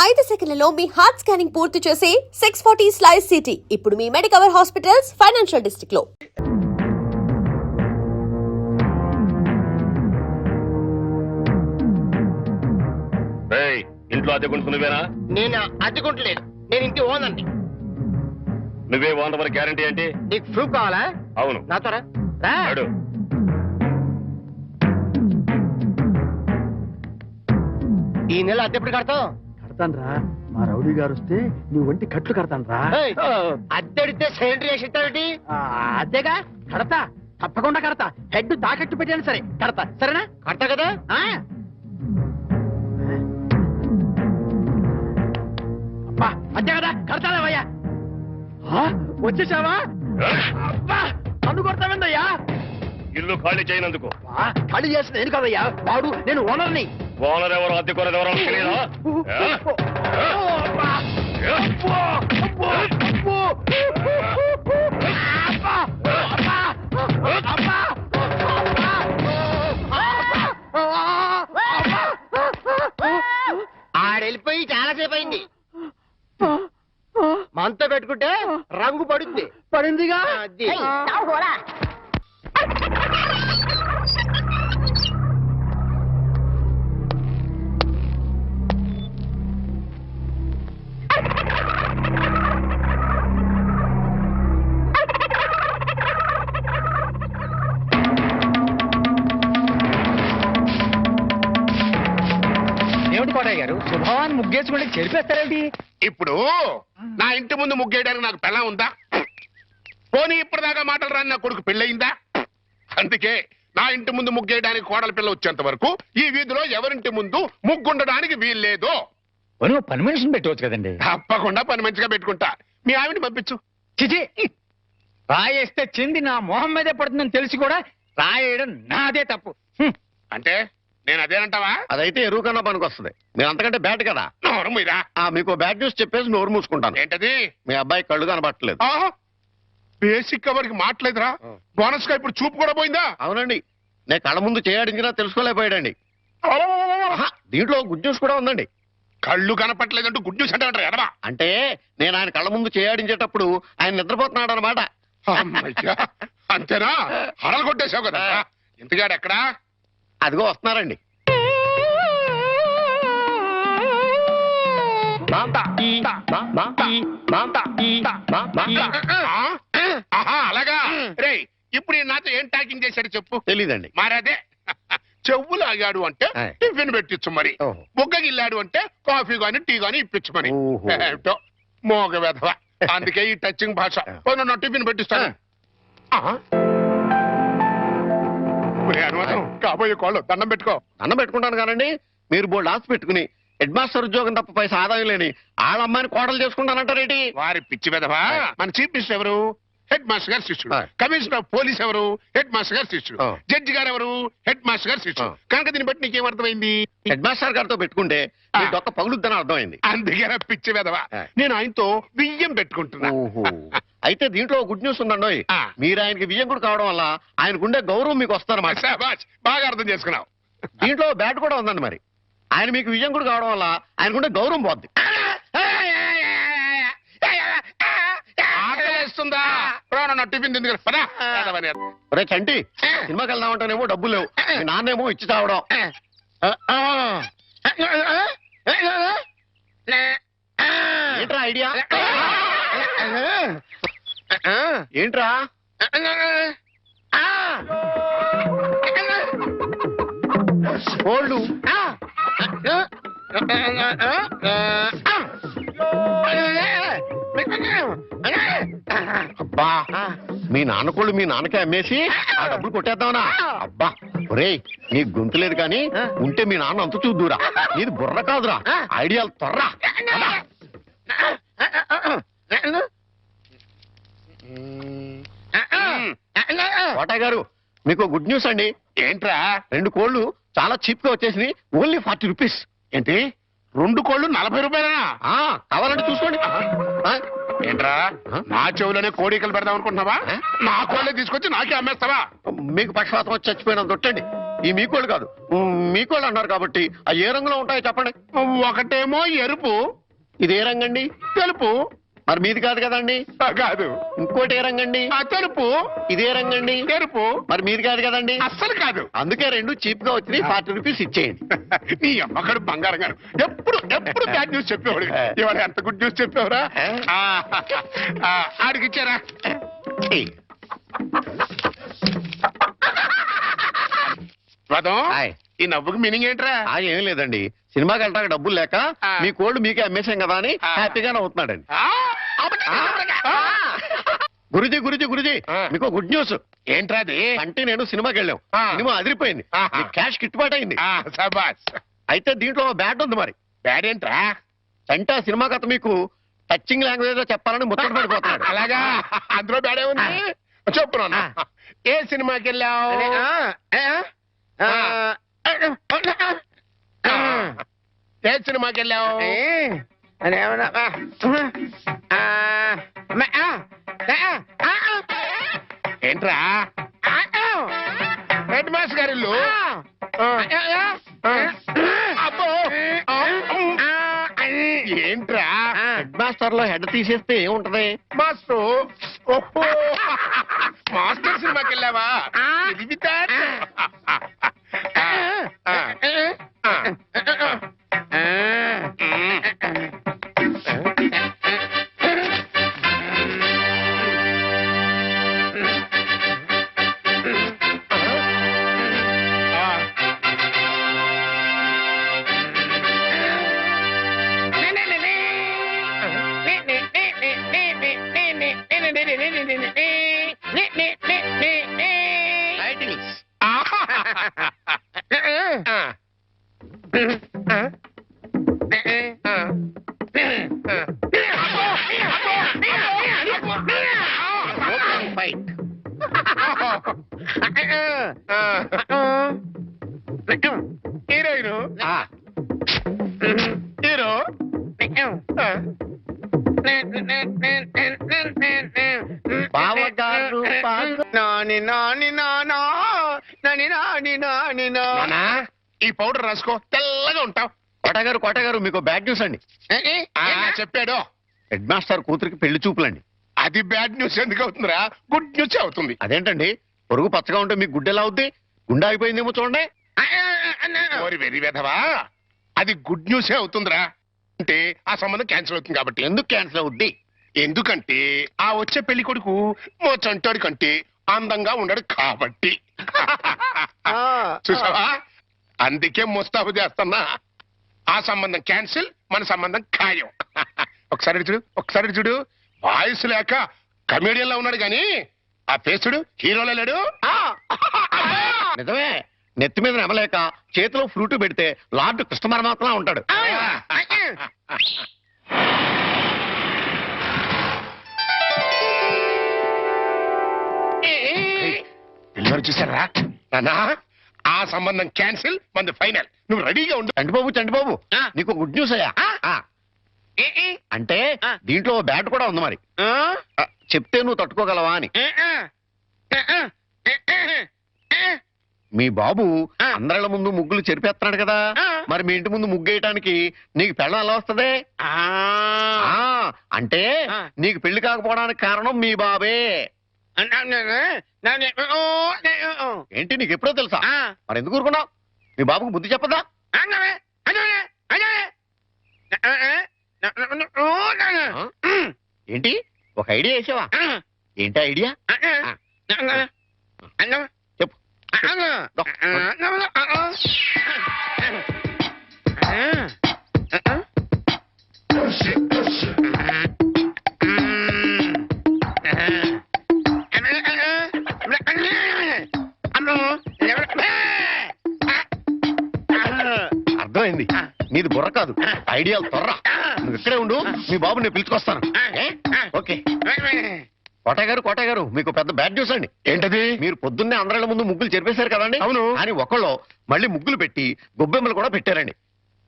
5 సెకన్లలో మీ heart scanning పూర్తి చేసి 640 స్లైస్ సిటీ ఇప్పుడు మీ మెడికవర్ హాస్పిటల్స్ ఫైనాన్షియల్ డిస్ట్రిక్ట్ లో. ఇంట్లో అద్దెకుంటు నువ్వేనా? నేను అద్దెకుంటలేదు, నేను ఇంటి ఓనండి. నువ్వే ఓనర్ మరి గ్యారంటీ ఏంటి? నీకు ప్రూఫ్ కావాలా? అవును. నాతో రా. ఈ నెల అద్దె ఎప్పుడు కడతావు? కడతాన్రా, మా రౌడీ గారు వస్తే నీ ఒంటి కట్లు కడతాన్రా. అద్దెడితే సెంట్రీ వేసి ఇస్తావేంటి? అదేగా కడతా, తప్పకుండా కడతా. హెడ్ తాకట్టు పెట్టాను సరే కడతా, సరేనా? కడతా కదా. అబ్బా అంతే కదా, కడతాలేవయ్యా. వచ్చేసావా? అబ్బా నన్ను కొడతావేందయ్యా? ఇల్లు ఖాళీ చేయనందుకు. ఖాళీ చేసిన నేను కదయ్యా, వాడు నేను ఓనర్ని. ఓనర్ ఎవరు అద్దెకోనర్ ఎవరో తెలియదా? ఆడెళ్ళిపోయి చాలాసేపు అయింది. మనతో పెట్టుకుంటే రంగు పడుద్ది. పడిందిగా. అది ఏమిటి కోటయ్య గారు, శుభవాన్ని ముగ్గేసుకుంటే చెరిపేస్తారేంటి? ఇప్పుడు నా ఇంటి ముందు ముగ్గేయడానికి నాకు పెళ్ళం ఉందా? పోనీ ఇప్పటిదాకా మాటలు రాని నా కొడుకు పెళ్ళయిందా? అందుకే నా ఇంటి ముందు ముగ్గేయడానికి కోడల పిల్ల వచ్చేంత వరకు ఈ వీధిలో ఎవరింటి ముందు ముగ్గుండడానికి వీల్లేదు. పని మనిషిని పెట్టవచ్చు కదండి. తప్పకుండా పని మంచిగా పెట్టుకుంటా. మీ ఆవిడ పంపించు. చిచి, రాయేస్తే చింది నా మొహం మీదే పడుతుందని తెలిసి కూడా రాయేయడం నాదే తప్పు. అంటే నేను అదేనంటావా? అదైతే ఎరువు కన్నా పనికి వస్తుంది. మీరు అంతకంటే బ్యాట్ కదా. నోరు మీరా. మీకు బ్యాడ్ న్యూస్ చెప్పేసి నోరు మూసుకుంటాను. ఏంటది? మీ అబ్బాయి కళ్ళు కనబట్టలేదు. బేసిక్ కవర్కి మాట్లేదురా. బోనస్ గా ఇప్పుడు చూపు కూడా పోయిందా? అవునండి, నేను కళ్ళ ముందు చేయడించినా తెలుసుకోలేకపోయాడండి. దీంట్లో గుడ్ న్యూస్ కూడా ఉందండి. కళ్ళు కనపట్లేదంటూ గుడ్ న్యూస్ అంటే ఎడవా? అంటే నేను ఆయన కళ్ళ ముందు చేయడించేటప్పుడు ఆయన నిద్రపోతున్నాడు అనమాట. అంతేనా? హరలు కొట్టేశావు కదా. ఇంతగాడు ఎక్కడా? అదిగో వస్తున్నారండి. అలాగా రే. ఇప్పుడు నాతో ఏం టాకింగ్ చేశాడు చెప్పు. తెలీదండి. మరదే చెవులు ఆగాడు అంటే టిఫిన్ పెట్టించు, మరి బుగ్గగిల్లాడు అంటే కాఫీ గాని టీ గాని ఇప్పించు మరి. ఏమిటో మోగ వెధవ. అందుకే ఈ టచింగ్ భాష. నా టిఫిన్ పెట్టిస్తాను. కాబోయే కోళ్ళు దండం పెట్టుకో. దండం పెట్టుకుంటాను కానండి, మీరు బోల్డ్ ఆస్తి పెట్టుకుని హెడ్ మాస్టర్ ఉద్యోగం తప్ప పైసా ఆదాయం లేని వాళ్ళ అమ్మాయిని కోడలు చేసుకుంటానంటారేంటి? వారి పిచ్చి వెధవా. మన చీఫ్ మినిస్టర్ ఎవరు? హెడ్ మాస్టర్ గారు శిష్యుడు. కమిషనర్ ఆఫ్ పోలీస్ ఎవరు? హెడ్ మాస్టర్ గారు శిష్యుడు. జడ్జి గారు ఎవరు? హెడ్ మాస్టర్ గారు శిష్యుడు. కనుక దీన్ని బట్టి నీకేమర్థమైంది? హెడ్ మాస్టర్ గారితో పెట్టుకుంటే ఒక్క పగులుద్దని అర్థమైంది. అందుకే పిచ్చి వెధవా, నేను ఆయనతో బియ్యం పెట్టుకుంటున్నా. అయితే దీంట్లో గుడ్ న్యూస్ ఉందండి. మీరు ఆయనకి బియ్యం కూడా కావడం వల్ల ఆయనకుండే గౌరవం మీకు వస్తారన్నమాట. బాగా అర్థం చేసుకున్నావు. దీంట్లో బ్యాట్ కూడా ఉందండి. మరి ఆయన మీకు విజయం కూడా కావడం వల్ల ఆయనకుండే గౌరవం పోద్ది. ఆకలిస్తుందా? టిఫిన్ తింది కదా. ఒరే చంటి, సినిమాకి వెళ్దామంటేనేమో డబ్బులు లేవు, మీ నాన్నేమో ఇచ్చి తావడం. ఏంట్రా ఐడియా? ఏంట్రా? కోళ్ళు అబ్బా, మీ నాన్న కోళ్ళు మీ నాన్నకే అమ్మేసి ఆ డబ్బులు కొట్టేద్దామనా? అబ్బా ఒరేయ్, నీ గొంతు లేదు కానీ ఉంటే మీ నాన్న అంత చూద్దురా. నీది బుర్ర కాదురా, ఐడియాలు తొర్రా. కోటయ్య గారు, మీకు గుడ్ న్యూస్ అండి. ఏంట్రా? 2 కోళ్ళు చాలా చీప్ గా వచ్చేసి ఓన్లీ 40 రూపీస్. ఏంటి 2 కోళ్ళు 40 రూపాయలనా? ఆ, కావాలంటే చూసుకోండి. ఆ, ఏంట్రా నా చెవులోనే కోడికలు పెడదాం అనుకుంటున్నావా? ఆ? నా కోళ్ళే తీసుకొచ్చి నాకే అమ్మేస్తావా? మీకు పక్షపాతం వచ్చి చచ్చిపోయినంత తొట్టండి. ఈ మీకోళ్ళు కాదు, మీకోళ్ళు అన్నారు కాబట్టి ఆ ఏ రంగులో ఉంటాయో చెప్పండి. ఒకటేమో ఎరుపు, ఇది ఏ రంగండి? తెలుపు. మరి మీది కాదు కదండి. కాదు, ఇంకోటి ఏ రంగండి? ఆ తెలుపు, ఇదే రంగండి. ఎరుపు. మరి మీది కాదు కదండి. అస్సలు కాదు. అందుకే 2 చీప్ గా వచ్చినాయి. 40 రూపీస్ ఇచ్చేయండి. నీ అమ్మగారు బంగారం గారు ఎప్పుడు ఎప్పుడు బ్యాడ్ న్యూస్ చెప్పేవాడు. ఇవాళ ఎంత గుడ్ న్యూస్ చెప్పేవరా? ఆడికి ఇచ్చారా? ఏయ్, రథం, హాయ్. ఈ నవ్వుకి మీనింగ్ ఏంట్రా? ఏం లేదండి, సినిమాకి వెళ్ళడానికి డబ్బులు లేక ఆ. మీ కోళ్ళు మీకే అమ్మేశాం కదా అని హ్యాపీగా నవ్వుతున్నాడండి. గురుజీ గురుజీ గురుజీ, ఆ. మీకు గుడ్ న్యూస్. ఏంట్రా అది? అంటే నేను సినిమాకి వెళ్ళాం. ఆ. సినిమా అదిరిపోయింది. ఆహా. మీ క్యాష్ గిట్టుబాటు అయింది. సబాస్. అయితే దీంట్లో బ్యాట్ ఉంది. మరి బ్యాడ్ ఏంట్రా? అంటే ఆ సినిమా కథ మీకు టచింగ్ లాంగ్వేజ్ లో చెప్పాలని ముచ్చట పడిపోతున్నాడు. అలాగా? అందులో బ్యాడే ఉంది. చెప్పు నాన్న. ఏ సినిమాకి వెళ్ళావు? ఏ సినిమాకి వెళ్ళావు? ఏంట్రా? హెడ్ మాస్టర్ గారి ఇల్లు. అబ్బో. ఏంట్రా? హెడ్ మాస్టర్ లో హెడ్ తీసేస్తే ఏముంటది? మాస్టర్. ఓహో, మాస్టర్ సినిమాకి వెళ్ళావా? ఇది వితాన్. టైటిల్స్. ఫైట్. హీరోయిన్, ఆ, హీరో. బావగారు బాగా- నాన్నా, ఈ పౌడర్ రాసుకో, తెల్లగా ఉంటావు. కోటగారు మీకు బ్యాడ్ న్యూస్ అండి. చెప్పాడు. హెడ్ మాస్టర్ కూతురికి పెళ్లి చూపులండి. అది బ్యాడ్ న్యూస్ ఎందుకు అవుతుందిరా? గుడ్ న్యూస్ అవుతుంది. అదేంటండి, పొరుగు పచ్చగా ఉంటే మీకు గుడ్డ ఎలా అవుద్ది? గుండె అయిపోయిందేమో చూడండి. ఓరి వెర్రి వెధవా, అది గుడ్ న్యూసే అవుతుందిరా. అంటే ఆ సంబంధం క్యాన్సిల్ అవుతుంది కాబట్టి. ఎందుకు క్యాన్సిల్ అవుద్ది? ఎందుకంటే ఆ వచ్చే పెళ్లి కొడుకు చంటాడు కంటే అందంగా ఉండడు కాబట్టి. చూసావా? అందుకే ముస్తాబు చేస్తున్నా. ఆ సంబంధం క్యాన్సిల్, మన సంబంధం ఖాయం. ఒకసారి చూడు, ఒకసారి చూడు. వాయిస్ లేక కమేడియన్ లా ఉన్నాడు గాని ఆ ఫేసుడు హీరోలో లేడు. నిజమే, నెత్తి మీద నెమలేక చేతిలో ఫ్రూట్ పెడితే లార్డ్ కృష్ణ పరమాత్మలా ఉంటాడు. పిల్లలు చూసారా నానా? ఆ సంబంధం క్యాన్సిల్, మనది ఫైనల్. నువ్వు రెడీగా ఉండు. చంటిబాబు నీకు గుడ్ న్యూస్ అయ్యా. అంటే దీంట్లో బ్యాట్ కూడా ఉంది. మరి చెప్తే నువ్వు తట్టుకోగలవా అని. మీ బాబు అందరిళ్ళ ముందు ముగ్గులు చెరిపేస్తున్నాడు కదా, మరి మీ ఇంటి ముందు ముగ్గేయటానికి నీకు పెళ్ళం ఎలా వస్తది? అంటే నీకు పెళ్లి కాకపోవడానికి కారణం మీ బాబే. ఏంటి, నీకు ఎప్పుడో తెలుసా? మరి ఎందుకు ఊరుకున్నావు? మీ బాబుకు బుద్ధి చెప్పదా? ఏంటి, ఒక ఐడియా వేసావా? ఏంటి ఐడియా? చెప్పు. అర్థమైంది, నీది బుర్ర కాదు, ఐడియాలు తొర్ర. నువ్వు ఇక్కడే ఉండు, మీ బాబు నేను పిలుచుకొస్తాను. ఏ? ఓకే. కోటగారు మీకు పెద్ద బ్యాడ్ న్యూస్ అండి. ఏంటది? మీరు పొద్దున్నే అందరిళ్ళ ముందు ముగ్గులు చెరిపేశారు కదండి. అవును. అని ఒకళ్ళు మళ్ళీ ముగ్గులు పెట్టి గొబ్బెమ్మలు కూడా పెట్టారండి.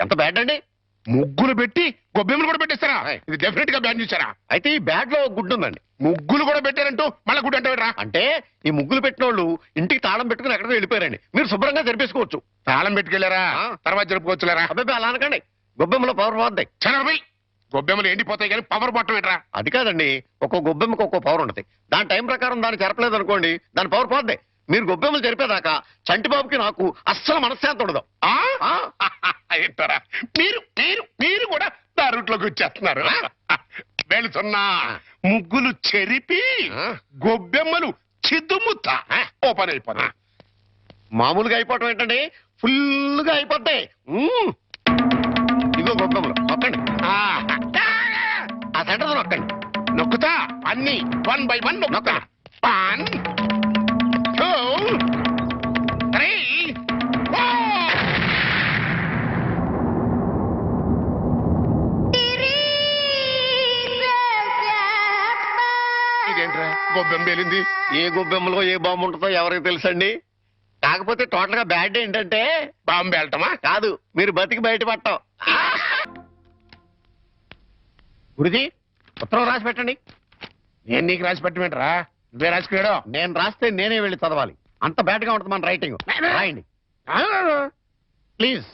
ఎంత బ్యాడ్ అండి? ముగ్గులు పెట్టి గొబ్బెమ్మలు కూడా పెట్టేస్తారా ఆయ్. ఇది డెఫినెట్ గా బ్యాన్ చేశారా అయితే ఈ బ్యాగ్ లో గుడ్డు ఉందండి. ముగ్గులు కూడా పెట్టారంటూ మళ్ళీ గుడి అంటే రా అంటే ఈ ముగ్గులు పెట్టిన వాళ్ళు ఇంటికి తాళం పెట్టుకుని ఎక్కడికో వెళ్ళిపోయారండి. మీరు శుభ్రంగా తెరిపేసుకోవచ్చు. తాళం పెట్టుకెళ్ళారా ఆ. తర్వాత జరుపుకోవచ్చులేరా అబ్బాయి అలా అనకండి, గొబ్బెమ్మలో పవర్ పోద్ది. చనరబై గొబ్బెమ్మలు ఎండిపోతాయి కానీ పవర్ బట్టం ఏంట్రా అది కాదండి, ఒక్కో గొబ్బెమ్మకి ఒక్కో పవర్ ఉంటుంది. దాని టైం ప్రకారం దాన్ని జరపలేదు అనుకోండి, దాని పవర్ పోద్ది. మీరు గొబ్బెమ్మలు జరిపేదాకా చంటిబాబుకి నాకు అస్సలు మనశ్శాంతి ఉండదు. ఆ? ఆ? ఏంటారా మీరు మీరు మీరు కూడా నా రూట్లోకి వచ్చేస్తున్నారు వెళుతున్నా ముగ్గులు చెరిపి ఆ. గొబ్బెమ్మలు చిద్దుముత్త ఓపెన్ అయిపోతాయి మామూలుగా అయిపోవటం ఏంటండి, ఫుల్గా అయిపోతాయి. ఇదిగో గొబ్బెమ్మలు నొక్కండి, ఆ. ఆ సెంటర్ నొక్కండి. నొక్కుతా అన్ని 1 by 1 నొక్కుతా 1 2 3 4 ఇదేంట్రా గొబ్బెమ్మ పేలింది ఏ గొబ్బెమ్మలో ఏ బాంబు ఉంటుందో ఎవరికి తెలుసండి. కాకపోతే టోటల్ గా బ్యాడ్ ఏంటంటే బాంబు వెళ్ళటమా కాదు, మీరు బతికి బయట పట్టం. గురుజీ ఉత్తరం రాసి పెట్టండి. నేను నీకు రాసి పెట్టమేంట్రా నువ్వే రాసిపోయాడు నేను రాస్తే నేనే వెళ్ళి చదవాలి. అంత బ్యాడ్ గా ఉంటుంది మన రైటింగ్. రాయండి ప్లీజ్.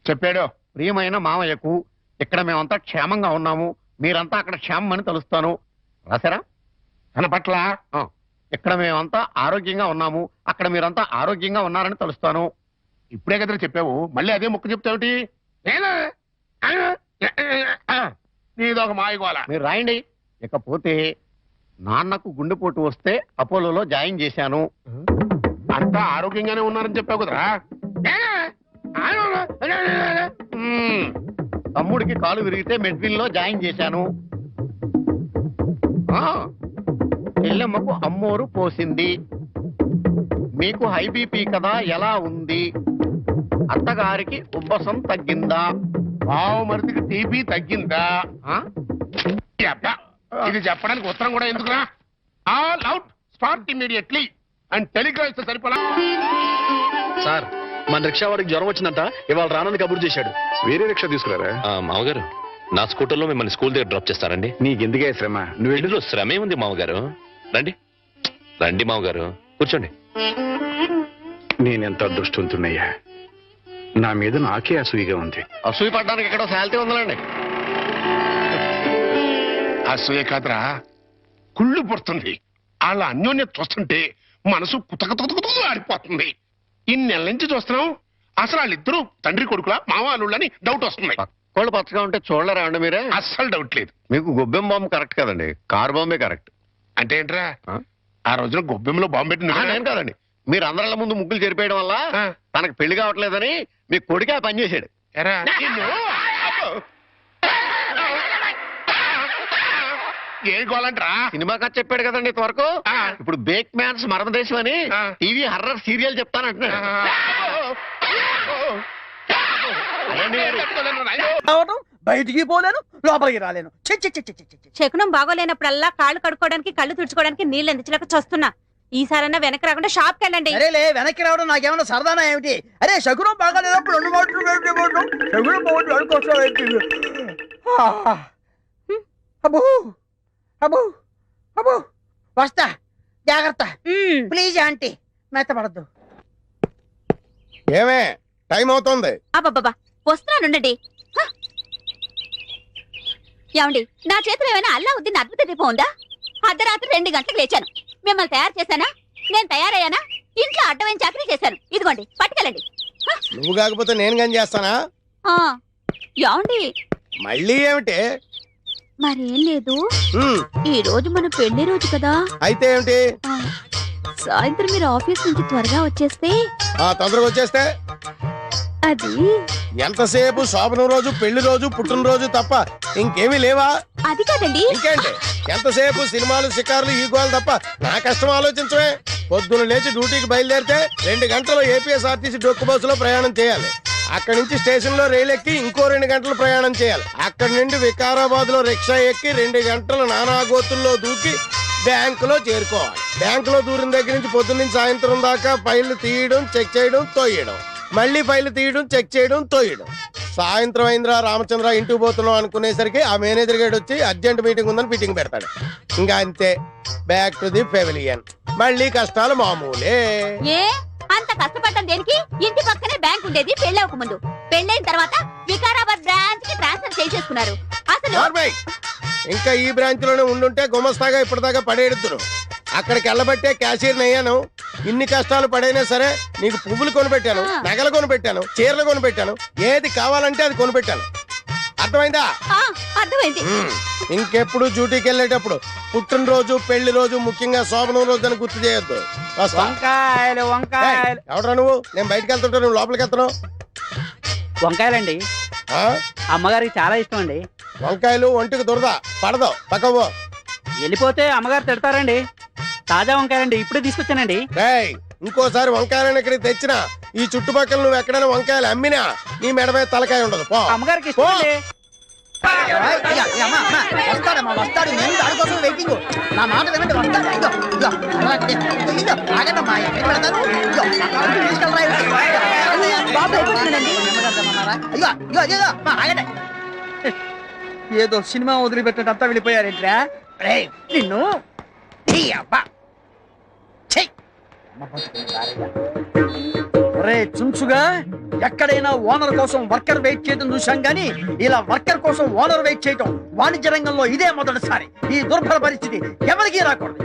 చెప్పాడు ప్రియమైన మామయ్యకు, ఇక్కడ మేమంతా క్షేమంగా ఉన్నాము, మీరంతా అక్కడ క్షేమం అని తలుస్తాను. రాశారా? తన పట్ల ఆ. ఇక్కడ మేమంతా ఆరోగ్యంగా ఉన్నాము, అక్కడ మీరంతా ఆరోగ్యంగా ఉన్నారని తలుస్తాను. ఇప్పుడే కదా చెప్పావు మళ్ళీ అదే ముక్క చెప్తావుటి నీదొక మాయగోల మీరు రాయండి. ఇకపోతే నాన్నకు గుండెపోటు వస్తే అపోలోలో జాయిన్ చేశాను. అంతా ఆరోగ్యంగానే ఉన్నారని చెప్పావు కదరా తమ్ముడికి కాలు విరిగితే మెడ్విల్ లో జాయిన్ చేశాను. ఆ, చెల్లెమ్మకు అమ్మోరు పోసింది. మీకు హై బీపీ కదా, ఎలా ఉంది? అత్తగారికి ఉబ్బసం తగ్గిందా? బావు మరిదికి టీబీ తగ్గిందా ఆ? అబ్బా, ఇది చెప్పడానికి ఉత్తరం కూడా ఎందుకురా all out start immediately and Telegram ఇస్తే సరిపోలా సార్ మన రిక్షా వాడికి జ్వరం వచ్చిందంట, ఇవాళ రానని కబురు చేశాడు. వేరే రిక్షా తీసుకురారా? మామగారు నా స్కూటర్లో మిమ్మల్ని స్కూల్ దగ్గర డ్రాప్ చేస్తారండి. నీకెందుకే శ్రమ, నువ్వు వెళ్ళి ఇందులో శ్రమే ఉంది మామగారు. రండి రండి మామగారు, కూర్చోండి. నేనెంత అదృష్టవంతున్నయ్యా, నా మీద నాకే అసూయగా ఉంది. అసూయ పడ్డానికి ఎక్కడో శాలిటీ ఉందండి. అసూయ కాదురా కుళ్ళు పుడుతుంది. వాళ్ళ అన్యోన్యత చూస్తుంటే మనసు కుతకుతకుతూ ఆడిపోతుంది. ఇన్నెల నుంచి చూస్తున్నాం, అసలు వాళ్ళిద్దరూ తండ్రి కొడుకులా మావాళ్ళని డౌట్ వస్తుంది. పక్కోళ్ళు పచ్చగా ఉంటే చూడలేరా అండి మీరే? అస్సలు డౌట్ లేదు. మీకు గొబ్బెం బాంబు కరెక్ట్ కదండి, కారు బాంబే కరెక్ట్. అంటే ఏంట్రా ఆ? ఆ రోజున గొబ్బెమ్మలో బాంబు పెట్టి నేను కాదండి, మీరు అందరిళ్ళ ముందు ముగ్గులు చెరిపేయడం వల్ల ఆ. తనకు పెళ్లి కావట్లేదని మీ కొడుకే ఆ పని చేశాడు. ఎరా నిన్ను? అబ్బో. ఏం గోలంటరా సినిమా కథ చెప్పాడు కదండి ఇంతవరకు. ఆ. ఇప్పుడు బేక్ మ్యాన్స్ మరణదేశం అని ఆ. టీవీ హర్రర్ సీరియల్ చెప్తానంటున్నాడు. అదేంటి గారు? రావడం బయటికి పోలేను, లోపలికి రాలేను. చి చి చి చి చి చి. శకునం బాగోలేనప్పుడల్లా కాళ్ళు కడుక్కోవడానికి కళ్ళు తుడుచుకోవడానికి నీళ్ళు అందించలేక చస్తున్నా. ఈసారన్నా వెనక్కి రాకుండా షాప్కి వెళ్ళండి. అరేలే వెనక్కి రావడం నాకేమన్నా సరదానా ఏమిటి? అరే శకునం బాగాలేనప్పుడు 2 మాటలు శకునం పోవడం అనుకోసం అబ్బో అబ్బో అబ్బో వస్తా, జాగ్రత్త మ్మ్. Please aunty, మెత్తపడద్దు. ఏమే టైం అవుతుంది. అబ్బబ్బబ్బా వస్తున్నానుండండి. హ! ఏమండి నా చేతిలో ఏమైనా అల్లావుద్దీన్ అద్భుత దీపం ఉందా? అర్ధరాత్రి 2 గంటలకు లేచాను. మిమ్మల్ని తయారు చేశానా? నేను తయారయ్యానా? ఇంట్లో అడ్డమైన చాకరీ చేశాను. ఇదిగోండి పట్టుకెళ్ళండి. హ! నువ్వు కాకపోతే నేను కానీ చేస్తానా? ఆ, ఏమండి మళ్ళీ ఏమిటి? మరేం లేదు, ఉమ్, ఈ రోజు మన పెళ్లి రోజు కదా. అయితే ఏమిటి? ఆ, సాయంత్రం మీరు ఆఫీస్ నుంచి త్వరగా వచ్చేస్తే తొందరగా వచ్చేస్తే అది ఎంతసేపు శోభనం రోజు, పెళ్లి రోజు, పుట్టినరోజు తప్ప ఇంకేమీ లేవా? అది కాదండి. ఇంకేంటి ఎంతసేపు సినిమాలు, షికారులు, ఈ గోలు తప్ప నా కష్టం ఆలోచించవే. పొద్దున లేచి డ్యూటీకి బయలుదేరితే 2 గంటలు ఏపీఎస్ఆర్టీసీ డొక్కు బస్సులో ప్రయాణం చేయాలి. అక్కడి నుంచి స్టేషన్ లో రైలు ఎక్కి ఇంకో 2 గంటలు ప్రయాణం చేయాలి. అక్కడి నుండి వికారాబాద్ లో రిక్షా ఎక్కి 2 గంటలు నానాగోతుల్లో దూకి బ్యాంకులో చేరుకోవాలి. బ్యాంకులో దూరిన దగ్గర నుంచి పొద్దున్న నుంచి సాయంత్రం దాకా ఫైళ్లు తీయడం, చెక్ చేయడం, తోయడం. మళ్ళీ ఫైల్ తీయడం చెక్ చేయడం తోయడం. సాయంత్రం అయిందిరా రామచంద్ర ఇంటికి పోతున్నాం అనుకునేసరికి ఆ మేనేజర్ గారు వచ్చి అర్జెంట్ మీటింగ్ ఉందని మీటింగ్ పెడతాడు. ఇంకా అంతే, బ్యాక్ టు ది పెవిలియన్. మళ్ళీ కష్టాలు మామూలే. ఏ అంత కష్టపడటం దేనికి? ఇంటి పక్కనే బ్యాంక్ ఉండేది పెళ్ళవక ముందు. పెళ్ళైన తర్వాత వికారాబాద్ బ్రాంచ్ కి ట్రాన్స్ఫర్ చేసేసుకున్నారు. అసలు నార్మల్. ఇంకా ఈ బ్రాంచ్ లోనే ఉండుంటే గుమస్తాగా ఇప్పటిదాకా పడేడుతురు. అక్కడికి వెళ్ళబట్టే క్యాషియర్ అయ్యాను. ఇన్ని కష్టాలు పడైనా సరే నీకు పువ్వులు కొనిపెట్టాను, నగలు కొనిపెట్టాను, చీరలు కొనిపెట్టాను, ఏది కావాలంటే అది కొనిపెట్టాను. అర్థమైందా? అర్థమైంది. ఇంకెప్పుడు డ్యూటీకి వెళ్ళేటప్పుడు పుట్టినరోజు, పెళ్లి రోజు, ముఖ్యంగా శోభనం రోజు అని గుర్తు చేయొద్దు. వంకాయలు వంకాయలు ఎవడరా నువ్వు? నేను బయటకు వెళ్తుంటా, నువ్వు లోపలికి వెళ్తున్నావు. వంకాయలండి ఆ? అమ్మగారికి చాలా ఇష్టం అండి. వంకాయలు ఒంటికి దురద పడదు, పక్కవో. వెళ్ళిపోతే అమ్మగారు తిడతారండి. తాజా వంకాయలండి, ఇప్పుడే తీసుకొచ్చానండి. రేయ్, ఇంకోసారి వంకాయలను ఇక్కడికి తెచ్చినా ఈ చుట్టుపక్కల నువ్వు ఎక్కడైనా వంకాయలు అమ్మినా నీ మెడ మీద తలకాయ ఉండదు. పో. అమ్మగారికి ఇష్టం అండి. వస్తాడమ్మా, వస్తాడు. నేను దానికోసం వెయిటింగ్. నా మాట వినండి, వస్తాడు. ఆగండమ్మా, ఎక్కడికి వెళ్తాను? ఏదో సినిమా వదిలిపెట్టినట్టు అంతా వెళ్ళిపోయారేంట్రా? నిన్ను ఒరే చుంచుగా, ఎక్కడైనా ఓనర్ కోసం వర్కర్ వెయిట్ చేయడం చూశాం గానీ ఇలా వర్కర్ కోసం ఓనర్ వెయిట్ చేయడం వాణిజ్య రంగంలో ఇదే మొదటిసారి. ఈ దుర్భర పరిస్థితి ఎవరికీ రాకూడదు.